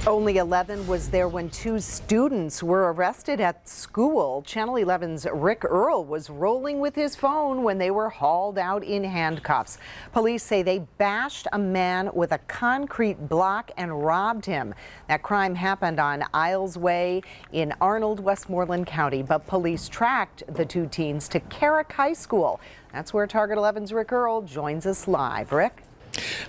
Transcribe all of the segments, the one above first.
Only 11 was there when two students were arrested at school. Channel 11's Rick Earl was rolling with his phone when they were hauled out in handcuffs. Police say they bashed a man with a concrete block and robbed him. That crime happened on Isles Way in Arnold, Westmoreland County, but police tracked the two teens to Carrick High School. That's where Target 11's Rick Earl joins us live. Rick?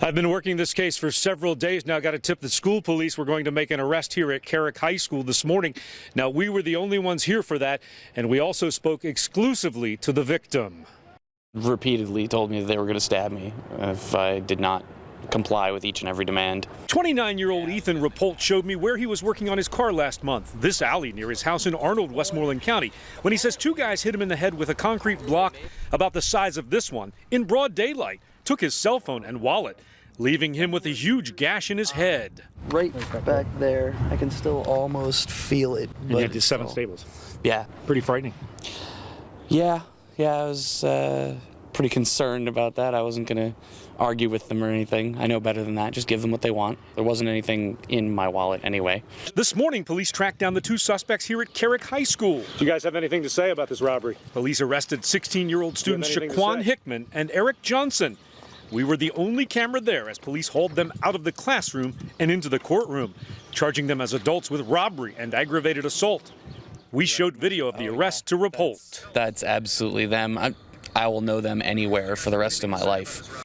I've been working this case for several days now. Got a tip the school police were going to make an arrest here at Carrick High School this morning. Now, we were the only ones here for that, and we also spoke exclusively to the victim. Repeatedly told me that they were going to stab me if I did not comply with each and every demand. 29-year-old Ethan Rapolt showed me where he was working on his car last month, this alley near his house in Arnold, Westmoreland County, when he says two guys hit him in the head with a concrete block about the size of this one in broad daylight, took his cell phone and wallet, leaving him with a huge gash in his head. Right back there, I can still almost feel it. And you had the 7 staples. Yeah. Pretty frightening. Yeah, I was pretty concerned about that. I wasn't going to argue with them or anything. I know better than that. Just give them what they want. There wasn't anything in my wallet anyway. This morning, police tracked down the two suspects here at Carrick High School. Do you guys have anything to say about this robbery? Police arrested 16-year-old students Shaquan Hickman and Eric Johnson. We were the only camera there as police hauled them out of the classroom and into the courtroom, charging them as adults with robbery and aggravated assault. We showed video of the arrest to Rapolt. That's absolutely them. I will know them anywhere for the rest of my life.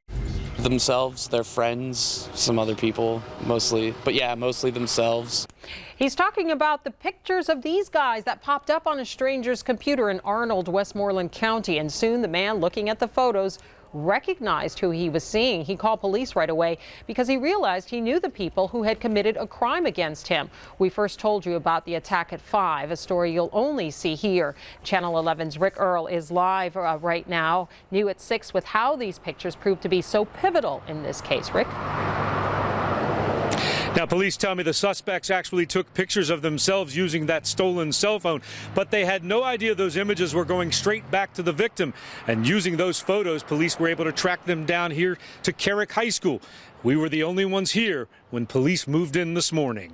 Themselves, their friends, some other people, mostly. But yeah, mostly themselves. He's talking about the pictures of these guys that popped up on a stranger's computer in Arnold, Westmoreland County, and soon the man looking at the photos recognized who he was seeing. He called police right away because he realized he knew the people who had committed a crime against him. We first told you about the attack at 5, a story you'll only see here. Channel 11's Rick Earl is live right now, new at 6, with how these pictures proved to be so pivotal in this case. Rick? Now, police tell me the suspects actually took pictures of themselves using that stolen cell phone, but they had no idea those images were going straight back to the victim. And using those photos, police were able to track them down here to Carrick High School. We were the only ones here when police moved in this morning.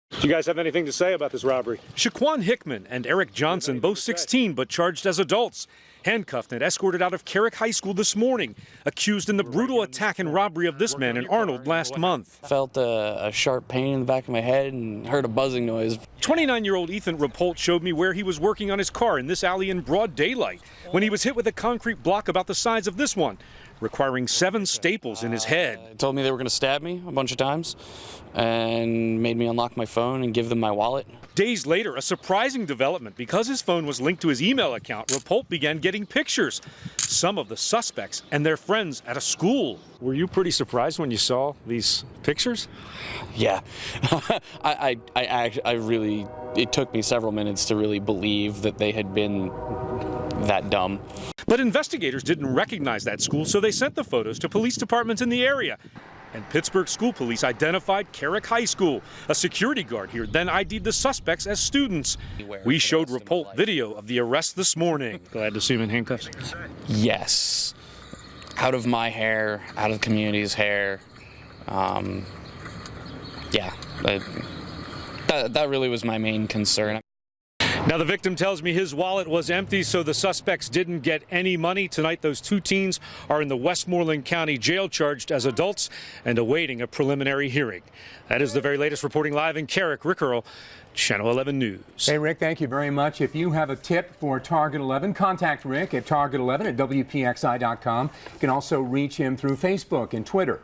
Do you guys have anything to say about this robbery? Shaquan Hickman and Eric Johnson, both 16 but charged as adults, handcuffed and escorted out of Carrick High School this morning, accused in the brutal attack and robbery of this man in Arnold last month. Felt a sharp pain in the back of my head and heard a buzzing noise. 29-year-old Ethan Rapolt showed me where he was working on his car in this alley in broad daylight when he was hit with a concrete block about the size of this one, requiring 7 staples in his head. Told me they were going to stab me a bunch of times and made me unlock my phone and give them my wallet. Days later, a surprising development. Because his phone was linked to his email account, Rapolt began getting pictures, some of the suspects and their friends at a school. Were you pretty surprised when you saw these pictures? Yeah, I really, it took me several minutes to really believe that they had been that dumb. But investigators didn't recognize that school, so they sent the photos to police departments in the area. And Pittsburgh school police identified Carrick High School. A security guard here then ID'd the suspects as students. We showed Rapolt video of the arrest this morning. Glad to see him in handcuffs. Yes. Out of my hair, out of the community's hair. Yeah, that really was my main concern. Now, the victim tells me his wallet was empty, so the suspects didn't get any money. Tonight, those two teens are in the Westmoreland County Jail charged as adults and awaiting a preliminary hearing. That is the very latest. Reporting live in Carrick, Rick Earl, Channel 11 News. Hey, Rick, thank you very much. If you have a tip for Target 11, contact Rick at Target 11 at WPXI.com. You can also reach him through Facebook and Twitter.